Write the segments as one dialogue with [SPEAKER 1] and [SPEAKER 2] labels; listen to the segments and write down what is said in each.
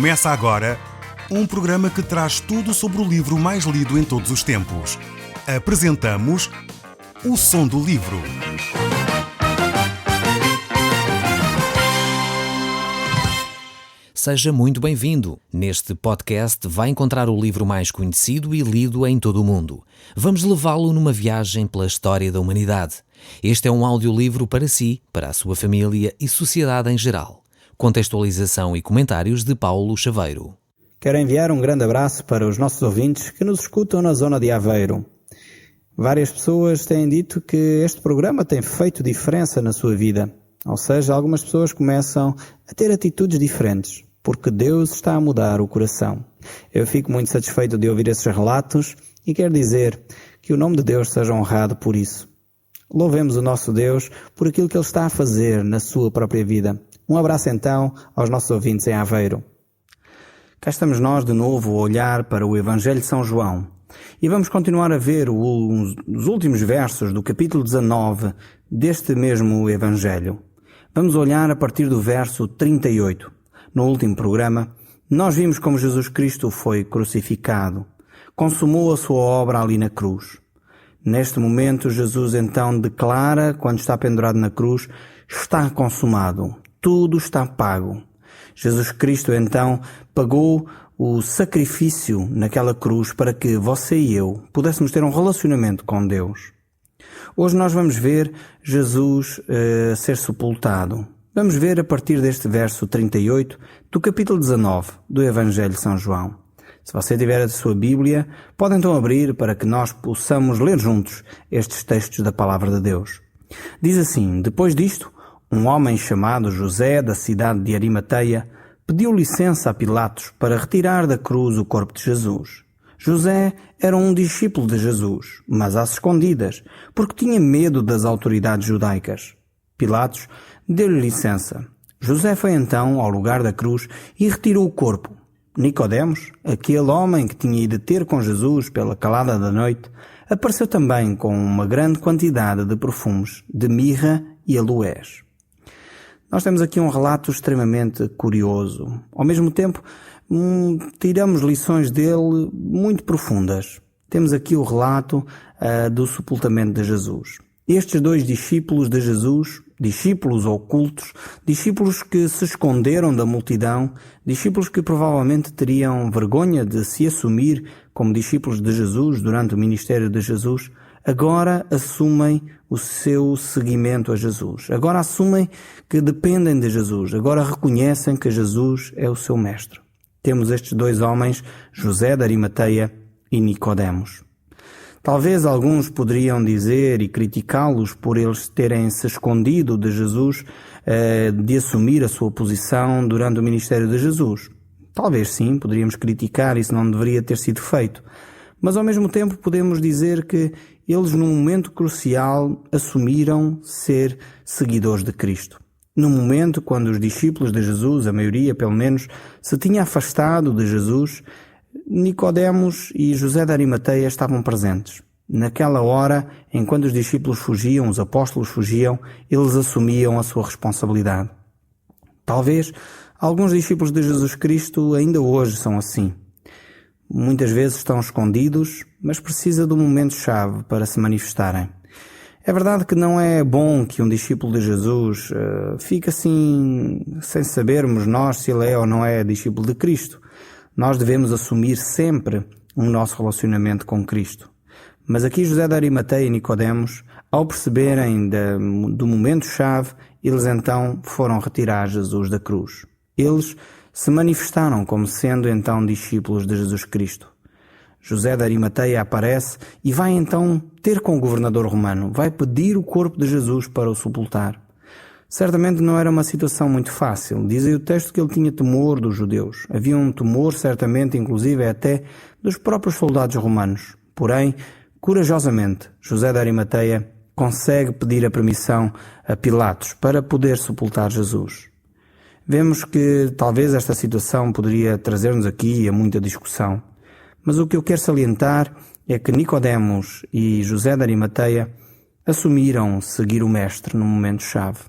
[SPEAKER 1] Começa agora um programa que traz tudo sobre o livro mais lido em todos os tempos. Apresentamos O Som do Livro.
[SPEAKER 2] Seja muito bem-vindo. Neste podcast vai encontrar o livro mais conhecido e lido em todo o mundo. Vamos levá-lo numa viagem pela história da humanidade. Este é um audiolivro para si, para a sua família e sociedade em geral. Contextualização e comentários de Paulo Chaveiro.
[SPEAKER 3] Quero enviar um grande abraço para os nossos ouvintes que nos escutam na zona de Aveiro. Várias pessoas têm dito que este programa tem feito diferença na sua vida. Ou seja, algumas pessoas começam a ter atitudes diferentes, porque Deus está a mudar o coração. Eu fico muito satisfeito de ouvir esses relatos e quero dizer que o nome de Deus seja honrado por isso. Louvemos o nosso Deus por aquilo que Ele está a fazer na sua própria vida. Um abraço então aos nossos ouvintes em Aveiro. Cá estamos nós de novo a olhar para o Evangelho de São João e vamos continuar a ver os últimos versos do capítulo 19 deste mesmo Evangelho. Vamos olhar a partir do verso 38. No último programa, nós vimos como Jesus Cristo foi crucificado, consumou a sua obra ali na cruz. Neste momento, Jesus então declara, quando está pendurado na cruz, está consumado, tudo está pago. Jesus Cristo então pagou o sacrifício naquela cruz para que você e eu pudéssemos ter um relacionamento com Deus. Hoje nós vamos ver Jesus ser sepultado. Vamos ver a partir deste verso 38 do capítulo 19 do Evangelho de São João. Se você tiver a sua Bíblia, pode então abrir para que nós possamos ler juntos estes textos da Palavra de Deus. Diz assim: depois disto, um homem chamado José, da cidade de Arimateia, pediu licença a Pilatos para retirar da cruz o corpo de Jesus. José era um discípulo de Jesus, mas às escondidas, porque tinha medo das autoridades judaicas. Pilatos deu-lhe licença. José foi então ao lugar da cruz e retirou o corpo. Nicodemos, aquele homem que tinha ido ter com Jesus pela calada da noite, apareceu também com uma grande quantidade de perfumes, de mirra e aloés. Nós temos aqui um relato extremamente curioso. Ao mesmo tempo, tiramos lições dele muito profundas. Temos aqui o relato do sepultamento de Jesus. Estes dois discípulos de Jesus, discípulos ocultos, discípulos que se esconderam da multidão, discípulos que provavelmente teriam vergonha de se assumir como discípulos de Jesus durante o ministério de Jesus, agora assumem o seu seguimento a Jesus. Agora assumem que dependem de Jesus. Agora reconhecem que Jesus é o seu mestre. Temos estes dois homens, José de Arimateia e Nicodemos. Talvez alguns poderiam dizer e criticá-los por eles terem se escondido de Jesus, de assumir a sua posição durante o ministério de Jesus. Talvez sim, poderíamos criticar, isso não deveria ter sido feito. Mas ao mesmo tempo podemos dizer que eles num momento crucial assumiram ser seguidores de Cristo. No momento quando os discípulos de Jesus, a maioria pelo menos, se tinha afastado de Jesus, Nicodemos e José de Arimateia estavam presentes. Naquela hora, enquanto os discípulos fugiam, os apóstolos fugiam, eles assumiam a sua responsabilidade. Talvez alguns discípulos de Jesus Cristo ainda hoje são assim. Muitas vezes estão escondidos, mas precisa de um momento-chave para se manifestarem. É verdade que não é bom que um discípulo de Jesus fique assim, sem sabermos nós se ele é ou não é discípulo de Cristo. Nós devemos assumir sempre o nosso relacionamento com Cristo. Mas aqui José de Arimateia e Nicodemos, ao perceberem do momento-chave, eles então foram retirar Jesus da cruz. Eles se manifestaram como sendo então discípulos de Jesus Cristo. José de Arimateia aparece e vai então ter com o governador romano, vai pedir o corpo de Jesus para o sepultar. Certamente não era uma situação muito fácil. Diz aí o texto que ele tinha temor dos judeus. Havia um temor, certamente, inclusive até dos próprios soldados romanos. Porém, corajosamente, José de Arimateia consegue pedir a permissão a Pilatos para poder sepultar Jesus. Vemos que talvez esta situação poderia trazer-nos aqui a muita discussão. Mas o que eu quero salientar é que Nicodemos e José de Arimateia assumiram seguir o Mestre no momento-chave.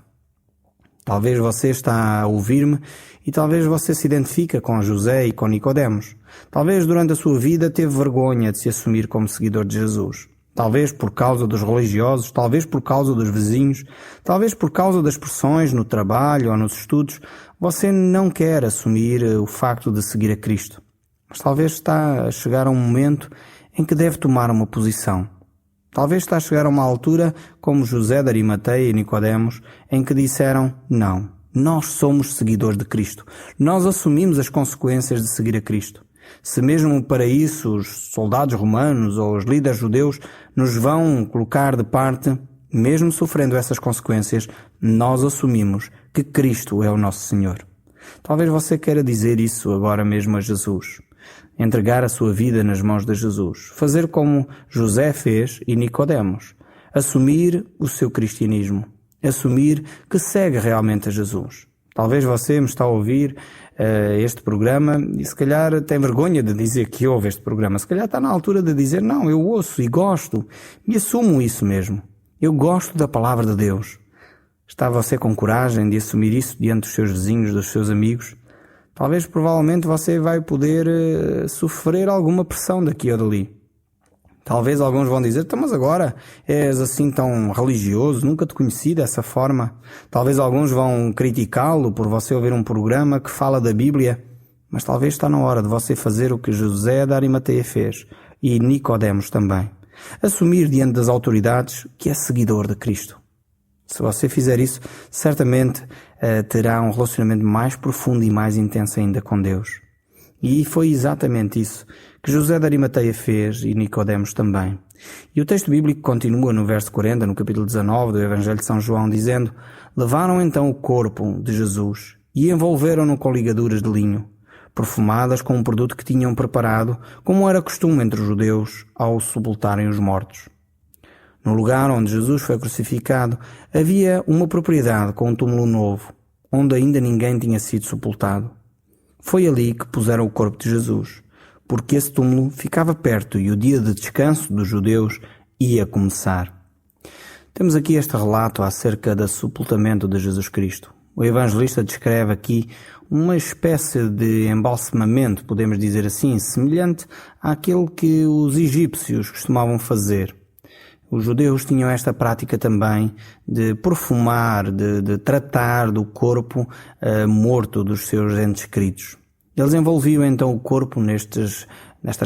[SPEAKER 3] Talvez você está a ouvir-me e talvez você se identifica com José e com Nicodemos. Talvez durante a sua vida teve vergonha de se assumir como seguidor de Jesus. Talvez por causa dos religiosos, talvez por causa dos vizinhos, talvez por causa das pressões no trabalho ou nos estudos, você não quer assumir o facto de seguir a Cristo. Mas talvez está a chegar a um momento em que deve tomar uma posição. Talvez está a chegar a uma altura, como José de Arimateia e Nicodemos, em que disseram: não, nós somos seguidores de Cristo. Nós assumimos as consequências de seguir a Cristo. Se mesmo para isso os soldados romanos ou os líderes judeus nos vão colocar de parte, mesmo sofrendo essas consequências, nós assumimos que Cristo é o nosso Senhor. Talvez você queira dizer isso agora mesmo a Jesus. Entregar a sua vida nas mãos de Jesus. Fazer como José fez e Nicodemos. Assumir o seu cristianismo. Assumir que segue realmente a Jesus. Talvez você me está a ouvir este programa e se calhar tem vergonha de dizer que ouve este programa. Se calhar está na altura de dizer: não, eu ouço e gosto e assumo isso mesmo. Eu gosto da palavra de Deus. Está você com coragem de assumir isso diante dos seus vizinhos, dos seus amigos? Talvez, provavelmente, você vai poder sofrer alguma pressão daqui ou dali. Talvez alguns vão dizer: mas agora és assim tão religioso, nunca te conheci dessa forma. Talvez alguns vão criticá-lo por você ouvir um programa que fala da Bíblia. Mas talvez está na hora de você fazer o que José de Arimateia fez e Nicodemos também. Assumir diante das autoridades que é seguidor de Cristo. Se você fizer isso, certamente terá um relacionamento mais profundo e mais intenso ainda com Deus. E foi exatamente isso que José de Arimateia fez e Nicodemos também. E o texto bíblico continua no verso 40, no capítulo 19 do Evangelho de São João, dizendo: levaram então o corpo de Jesus e envolveram-no com ligaduras de linho, perfumadas com um produto que tinham preparado, como era costume entre os judeus ao sepultarem os mortos. No lugar onde Jesus foi crucificado, havia uma propriedade com um túmulo novo, onde ainda ninguém tinha sido sepultado. Foi ali que puseram o corpo de Jesus, porque esse túmulo ficava perto e o dia de descanso dos judeus ia começar. Temos aqui este relato acerca do sepultamento de Jesus Cristo. O evangelista descreve aqui uma espécie de embalsamamento, podemos dizer assim, semelhante àquele que os egípcios costumavam fazer. Os judeus tinham esta prática também de perfumar, de tratar do corpo morto dos seus entes queridos. Eles envolviam então o corpo nestas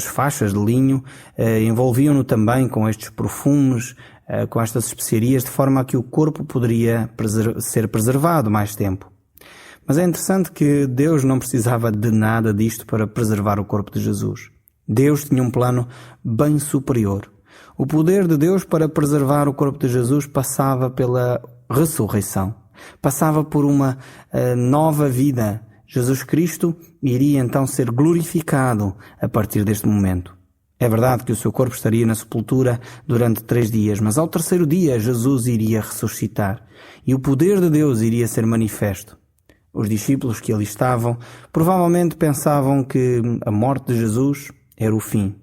[SPEAKER 3] faixas de linho, envolviam-no também com estes perfumes, com estas especiarias, de forma a que o corpo poderia ser preservado mais tempo. Mas é interessante que Deus não precisava de nada disto para preservar o corpo de Jesus. Deus tinha um plano bem superior. O poder de Deus para preservar o corpo de Jesus passava pela ressurreição. Passava por uma nova vida. Jesus Cristo iria então ser glorificado a partir deste momento. É verdade que o seu corpo estaria na sepultura durante 3 dias, mas ao 3º dia Jesus iria ressuscitar e o poder de Deus iria ser manifesto. Os discípulos que ali estavam provavelmente pensavam que a morte de Jesus era o fim.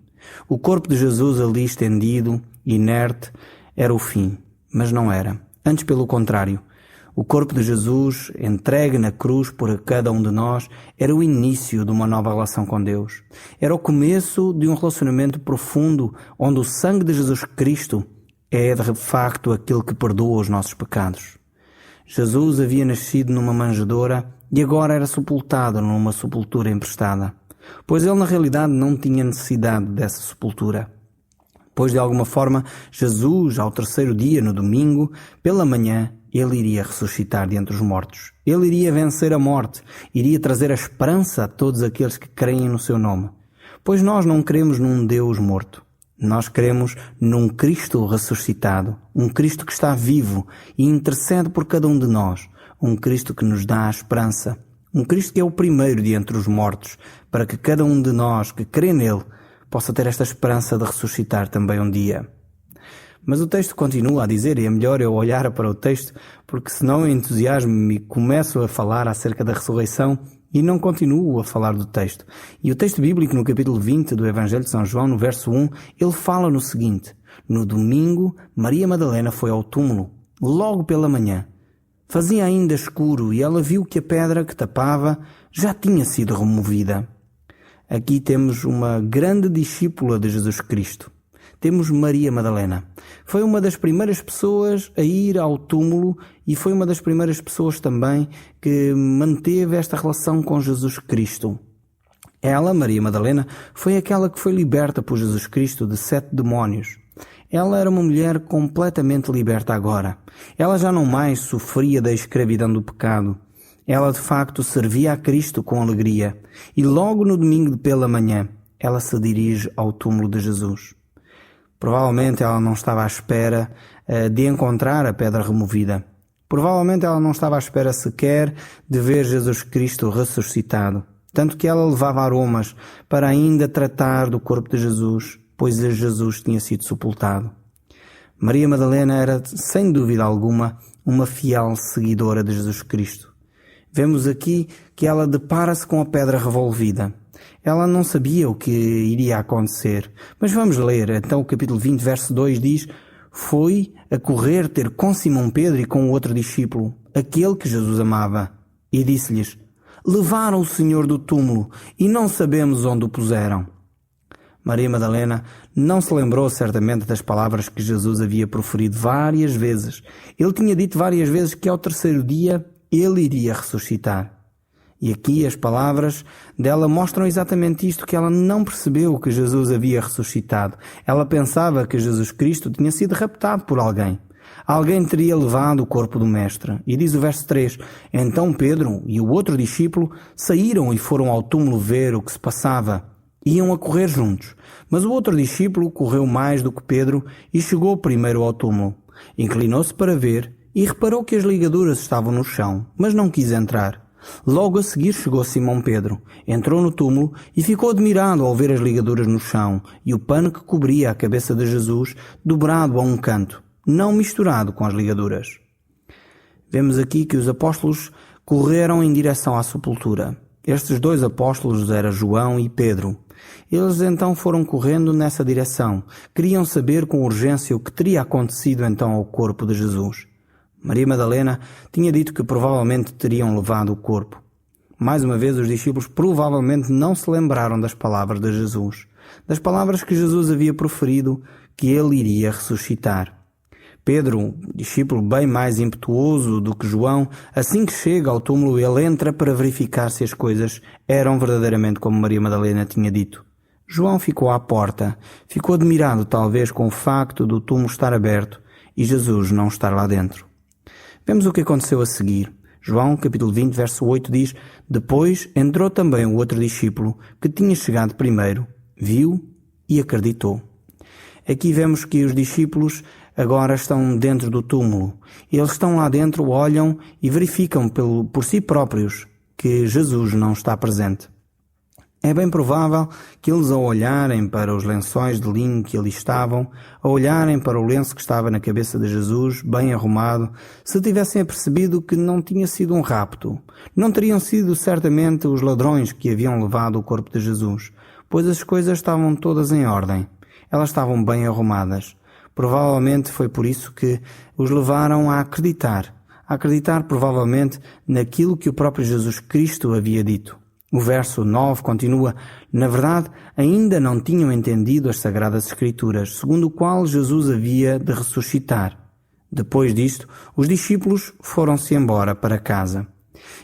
[SPEAKER 3] O corpo de Jesus ali estendido, inerte, era o fim, mas não era. Antes, pelo contrário, o corpo de Jesus, entregue na cruz por cada um de nós, era o início de uma nova relação com Deus. Era o começo de um relacionamento profundo, onde o sangue de Jesus Cristo é de facto aquele que perdoa os nossos pecados. Jesus havia nascido numa manjedoura e agora era sepultado numa sepultura emprestada. Pois ele na realidade não tinha necessidade dessa sepultura. Pois de alguma forma Jesus, ao 3º dia, no domingo, pela manhã, ele iria ressuscitar de entre os mortos. Ele iria vencer a morte, iria trazer a esperança a todos aqueles que creem no seu nome. Pois nós não cremos num Deus morto. Nós cremos num Cristo ressuscitado, um Cristo que está vivo e intercede por cada um de nós, um Cristo que nos dá a esperança. Um Cristo que é o primeiro de entre os mortos, para que cada um de nós que crê nele possa ter esta esperança de ressuscitar também um dia. Mas o texto continua a dizer, e é melhor eu olhar para o texto, porque senão eu entusiasmo-me e começo a falar acerca da ressurreição e não continuo a falar do texto. E o texto bíblico no capítulo 20 do Evangelho de São João, no verso 1, ele fala no seguinte: no domingo, Maria Madalena foi ao túmulo, logo pela manhã. Fazia ainda escuro e ela viu que a pedra que tapava já tinha sido removida. Aqui temos uma grande discípula de Jesus Cristo. Temos Maria Madalena. Foi uma das primeiras pessoas a ir ao túmulo e foi uma das primeiras pessoas também que manteve esta relação com Jesus Cristo. Ela, Maria Madalena, foi aquela que foi liberta por Jesus Cristo de 7 demónios. Ela era uma mulher completamente liberta agora. Ela já não mais sofria da escravidão do pecado. Ela de facto servia a Cristo com alegria. E logo no domingo pela manhã, ela se dirige ao túmulo de Jesus. Provavelmente ela não estava à espera de encontrar a pedra removida. Provavelmente ela não estava à espera sequer de ver Jesus Cristo ressuscitado. Tanto que ela levava aromas para ainda tratar do corpo de Jesus, pois Jesus tinha sido sepultado. Maria Madalena era, sem dúvida alguma, uma fiel seguidora de Jesus Cristo. Vemos aqui que ela depara-se com a pedra revolvida. Ela não sabia o que iria acontecer. Mas vamos ler. Então o capítulo 20, verso 2 diz: foi a correr ter com Simão Pedro e com o outro discípulo, aquele que Jesus amava, e disse-lhes: levaram o Senhor do túmulo e não sabemos onde o puseram. Maria Madalena não se lembrou certamente das palavras que Jesus havia proferido várias vezes. Ele tinha dito várias vezes que ao terceiro dia ele iria ressuscitar. E aqui as palavras dela mostram exatamente isto, que ela não percebeu que Jesus havia ressuscitado. Ela pensava que Jesus Cristo tinha sido raptado por alguém. Alguém teria levado o corpo do Mestre. E diz o verso 3, então Pedro e o outro discípulo saíram e foram ao túmulo ver o que se passava. Iam a correr juntos. Mas o outro discípulo correu mais do que Pedro e chegou primeiro ao túmulo. Inclinou-se para ver e reparou que as ligaduras estavam no chão, mas não quis entrar. Logo a seguir chegou Simão Pedro, entrou no túmulo e ficou admirado ao ver as ligaduras no chão e o pano que cobria a cabeça de Jesus dobrado a um canto, não misturado com as ligaduras. Vemos aqui que os apóstolos correram em direção à sepultura. Estes dois apóstolos eram João e Pedro. Eles então foram correndo nessa direção. Queriam saber com urgência o que teria acontecido então ao corpo de Jesus. Maria Madalena tinha dito que provavelmente teriam levado o corpo. Mais uma vez, os discípulos provavelmente não se lembraram das palavras de Jesus, das palavras que Jesus havia proferido, que ele iria ressuscitar. Pedro, discípulo bem mais impetuoso do que João, assim que chega ao túmulo, ele entra para verificar se as coisas eram verdadeiramente como Maria Madalena tinha dito. João ficou à porta, ficou admirado talvez com o facto do túmulo estar aberto e Jesus não estar lá dentro. Vemos o que aconteceu a seguir. João, capítulo 20, verso 8 diz: depois entrou também o outro discípulo, que tinha chegado primeiro, viu e acreditou. Aqui vemos que os discípulos agora estão dentro do túmulo. Eles estão lá dentro, olham e verificam por si próprios que Jesus não está presente. É bem provável que eles, ao olharem para os lençóis de linho que ali estavam, ao olharem para o lenço que estava na cabeça de Jesus, bem arrumado, se tivessem percebido que não tinha sido um rapto. Não teriam sido certamente os ladrões que haviam levado o corpo de Jesus, pois as coisas estavam todas em ordem. Elas estavam bem arrumadas. Provavelmente foi por isso que os levaram a acreditar provavelmente naquilo que o próprio Jesus Cristo havia dito. O verso 9 continua: na verdade, ainda não tinham entendido as Sagradas Escrituras, segundo o qual Jesus havia de ressuscitar. Depois disto, os discípulos foram-se embora para casa.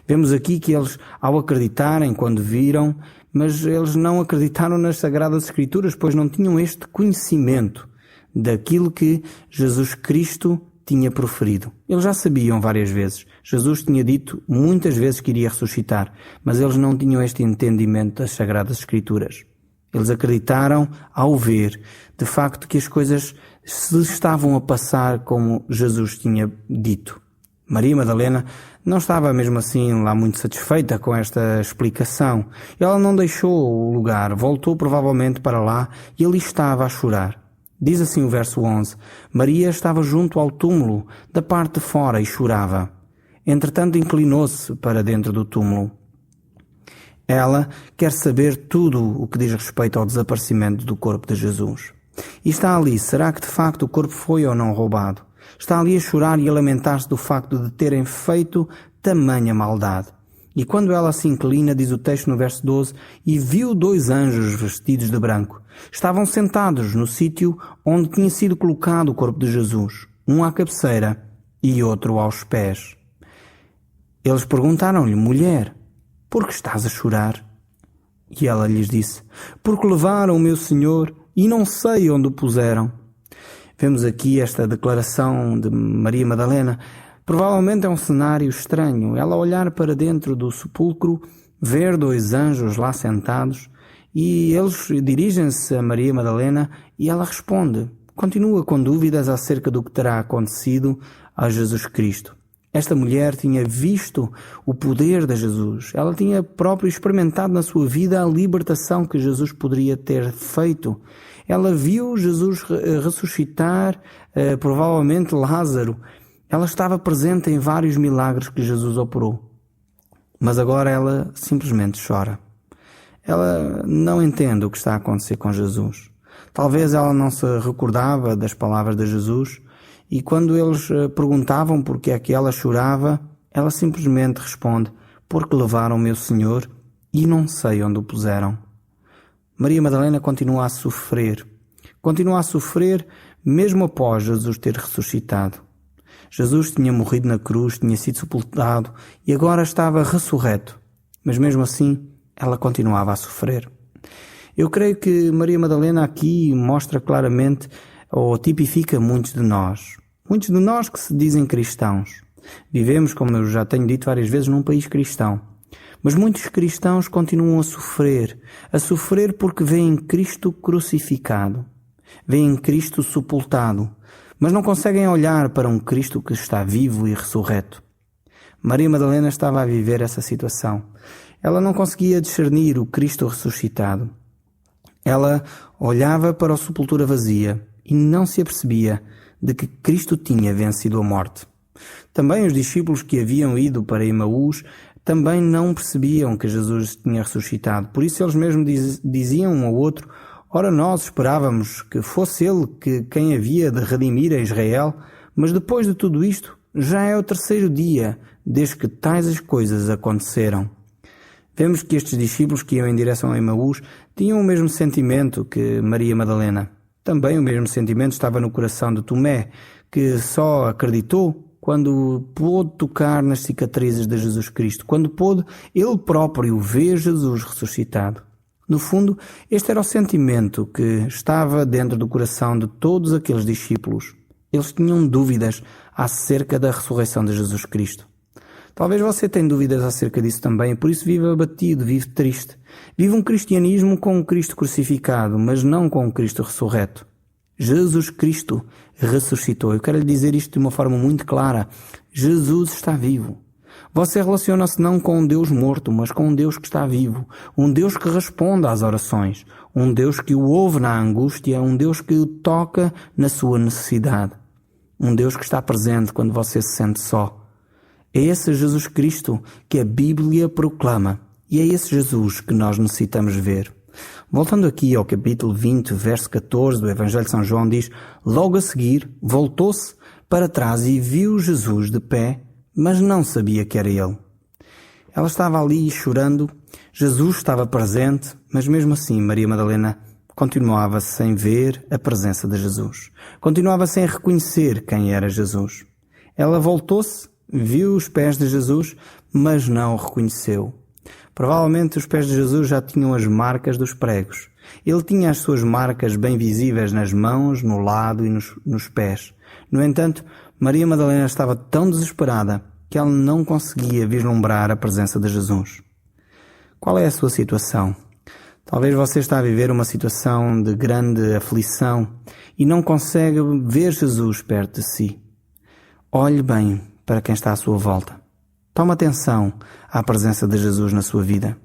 [SPEAKER 3] Vemos aqui que eles, ao acreditarem quando viram, mas eles não acreditaram nas Sagradas Escrituras, pois não tinham este conhecimento daquilo que Jesus Cristo tinha proferido. Eles já sabiam várias vezes. Jesus tinha dito muitas vezes que iria ressuscitar, mas eles não tinham este entendimento das Sagradas Escrituras. Eles acreditaram ao ver, de facto, que as coisas se estavam a passar como Jesus tinha dito. Maria Madalena não estava mesmo assim lá muito satisfeita com esta explicação. Ela não deixou o lugar, voltou provavelmente para lá e ali estava a chorar. Diz assim o verso 11: Maria estava junto ao túmulo, da parte de fora, e chorava. Entretanto, inclinou-se para dentro do túmulo. Ela quer saber tudo o que diz respeito ao desaparecimento do corpo de Jesus. E está ali, será que de facto o corpo foi ou não roubado? Está ali a chorar e a lamentar-se do facto de terem feito tamanha maldade. E quando ela se inclina, diz o texto no verso 12, e viu 2 anjos vestidos de branco. Estavam sentados no sítio onde tinha sido colocado o corpo de Jesus, um à cabeceira e outro aos pés. Eles perguntaram-lhe: mulher, por que estás a chorar? E ela lhes disse: porque levaram o meu Senhor e não sei onde o puseram. Vemos aqui esta declaração de Maria Madalena. Provavelmente é um cenário estranho. Ela olhar para dentro do sepulcro, ver 2 anjos lá sentados, e eles dirigem-se a Maria Madalena e ela responde. Continua com dúvidas acerca do que terá acontecido a Jesus Cristo. Esta mulher tinha visto o poder de Jesus. Ela tinha próprio experimentado na sua vida a libertação que Jesus poderia ter feito. Ela viu Jesus ressuscitar, provavelmente Lázaro. Ela estava presente em vários milagres que Jesus operou. Mas agora ela simplesmente chora. Ela não entende o que está a acontecer com Jesus. Talvez ela não se recordava das palavras de Jesus, e quando eles perguntavam por que é que ela chorava, ela simplesmente responde: porque levaram o meu Senhor e não sei onde o puseram. Maria Madalena continua a sofrer. Continua a sofrer mesmo após Jesus ter ressuscitado. Jesus tinha morrido na cruz, tinha sido sepultado e agora estava ressurreto. Mas mesmo assim, ela continuava a sofrer. Eu creio que Maria Madalena aqui mostra claramente ou tipifica muitos de nós que se dizem cristãos. Vivemos, como eu já tenho dito várias vezes, num país cristão. Mas muitos cristãos continuam a sofrer porque veem Cristo crucificado, veem Cristo sepultado, mas não conseguem olhar para um Cristo que está vivo e ressurreto. Maria Madalena estava a viver essa situação. Ela não conseguia discernir o Cristo ressuscitado. Ela olhava para a sepultura vazia e não se apercebia de que Cristo tinha vencido a morte. Também os discípulos que haviam ido para Emaús também não percebiam que Jesus tinha ressuscitado. Por isso eles mesmos diziam um ao outro: ora, nós esperávamos que fosse ele quem havia de redimir a Israel, mas depois de tudo isto, já é o 3º dia desde que tais coisas aconteceram. Vemos que estes discípulos que iam em direção a Emaús tinham o mesmo sentimento que Maria Madalena. Também o mesmo sentimento estava no coração de Tomé, que só acreditou quando pôde tocar nas cicatrizes de Jesus Cristo, quando pôde ele próprio ver Jesus ressuscitado. No fundo, este era o sentimento que estava dentro do coração de todos aqueles discípulos. Eles tinham dúvidas acerca da ressurreição de Jesus Cristo. Talvez você tenha dúvidas acerca disso também, por isso vive abatido, vive triste. Vive um cristianismo com um Cristo crucificado, mas não com um Cristo ressurreto. Jesus Cristo ressuscitou. Eu quero lhe dizer isto de uma forma muito clara. Jesus está vivo. Você relaciona-se não com um Deus morto, mas com um Deus que está vivo. Um Deus que responde às orações. Um Deus que o ouve na angústia. Um Deus que o toca na sua necessidade. Um Deus que está presente quando você se sente só. É esse Jesus Cristo que a Bíblia proclama. E é esse Jesus que nós necessitamos ver. Voltando aqui ao capítulo 20, verso 14 do Evangelho de São João, diz: logo a seguir, voltou-se para trás e viu Jesus de pé, mas não sabia que era ele. Ela estava ali chorando, Jesus estava presente, mas mesmo assim Maria Madalena continuava sem ver a presença de Jesus. Continuava sem reconhecer quem era Jesus. Ela voltou-se, viu os pés de Jesus, mas não o reconheceu. Provavelmente os pés de Jesus já tinham as marcas dos pregos. Ele tinha as suas marcas bem visíveis nas mãos, no lado e nos pés. No entanto, Maria Madalena estava tão desesperada que ela não conseguia vislumbrar a presença de Jesus. Qual é a sua situação? Talvez você está a viver uma situação de grande aflição e não consegue ver Jesus perto de si. Olhe bem para quem está à sua volta. Toma atenção à presença de Jesus na sua vida.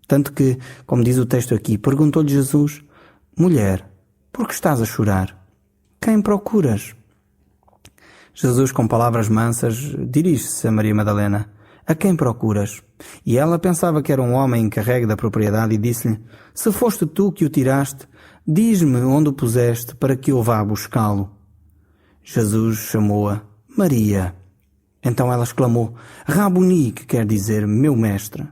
[SPEAKER 3] Tanto que, como diz o texto aqui, perguntou-lhe Jesus: mulher, por que estás a chorar? Quem procuras? Jesus, com palavras mansas, dirige-se a Maria Madalena: a quem procuras? E ela pensava que era um homem encarregue da propriedade e disse-lhe: se foste tu que o tiraste, diz-me onde o puseste para que eu vá buscá-lo. Jesus chamou-a Maria. Então ela exclamou, Rabuni, que quer dizer meu mestre.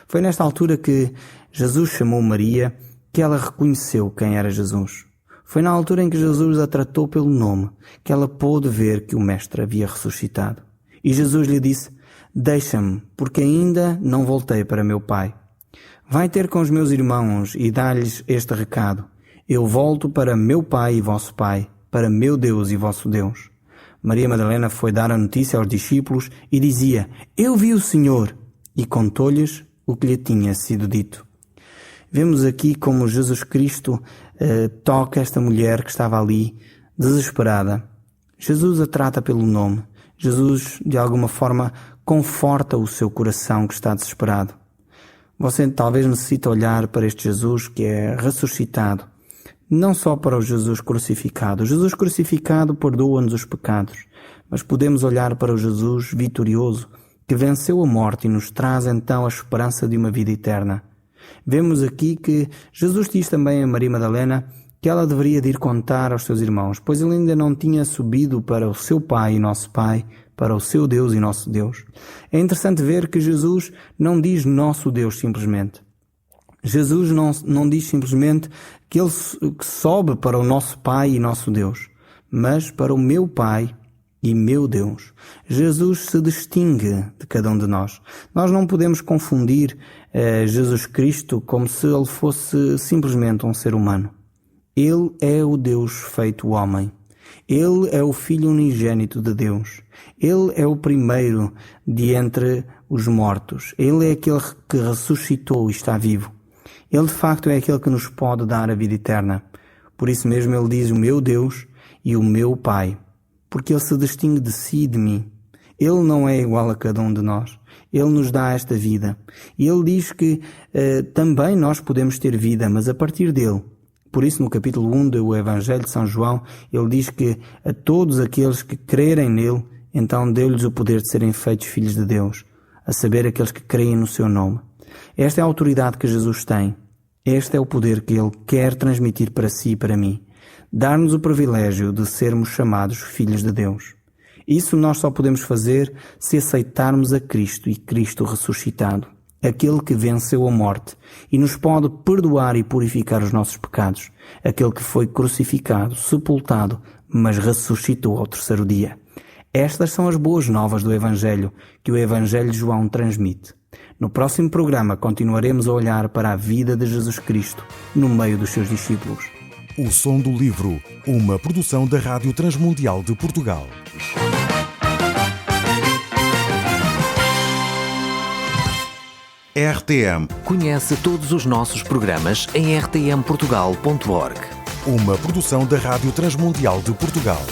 [SPEAKER 3] Foi nesta altura que Jesus chamou Maria que ela reconheceu quem era Jesus. Foi na altura em que Jesus a tratou pelo nome que ela pôde ver que o mestre havia ressuscitado. E Jesus lhe disse, deixa-me, porque ainda não voltei para meu Pai. Vai ter com os meus irmãos e dá-lhes este recado. Eu volto para meu Pai e vosso Pai, para meu Deus e vosso Deus. Maria Madalena foi dar a notícia aos discípulos e dizia, eu vi o Senhor, e contou-lhes o que lhe tinha sido dito. Vemos aqui como Jesus Cristo toca esta mulher que estava ali, desesperada. Jesus a trata pelo nome. Jesus, de alguma forma, conforta o seu coração que está desesperado. Você talvez necessite olhar para este Jesus que é ressuscitado, não só para o Jesus crucificado. O Jesus crucificado perdoa-nos os pecados, mas podemos olhar para o Jesus vitorioso que venceu a morte e nos traz então a esperança de uma vida eterna. Vemos aqui que Jesus diz também a Maria Madalena que ela deveria de ir contar aos seus irmãos, pois ele ainda não tinha subido para o seu Pai e nosso Pai, para o seu Deus e nosso Deus. É interessante ver que Jesus não diz nosso Deus simplesmente. Jesus não diz simplesmente que ele sobe para o nosso Pai e nosso Deus, mas para o meu Pai e meu Deus. Jesus se distingue de cada um de nós. Nós não podemos confundir Jesus Cristo como se ele fosse simplesmente um ser humano. Ele é o Deus feito homem. Ele é o Filho unigênito de Deus. Ele é o primeiro de entre os mortos. Ele é aquele que ressuscitou e está vivo. Ele de facto é aquele que nos pode dar a vida eterna. Por isso mesmo ele diz o meu Deus e o meu Pai. Porque ele se distingue de si e de mim. Ele não é igual a cada um de nós. Ele nos dá esta vida. E ele diz que também nós podemos ter vida, mas a partir dele. Por isso, no capítulo 1 do Evangelho de São João, ele diz que a todos aqueles que crerem nele, então deu-lhes o poder de serem feitos filhos de Deus, a saber, aqueles que creem no seu nome. Esta é a autoridade que Jesus tem. Este é o poder que ele quer transmitir para si e para mim. Dar-nos o privilégio de sermos chamados filhos de Deus. Isso nós só podemos fazer se aceitarmos a Cristo e Cristo ressuscitado, aquele que venceu a morte e nos pode perdoar e purificar os nossos pecados, aquele que foi crucificado, sepultado, mas ressuscitou ao terceiro dia. Estas são as boas novas do Evangelho que o Evangelho de João transmite. No próximo programa continuaremos a olhar para a vida de Jesus Cristo no meio dos seus discípulos.
[SPEAKER 1] O Som do Livro, uma produção da Rádio Transmundial de Portugal. RTM.
[SPEAKER 2] Conhece todos os nossos programas em rtmportugal.org.
[SPEAKER 1] Uma produção da Rádio Transmundial de Portugal.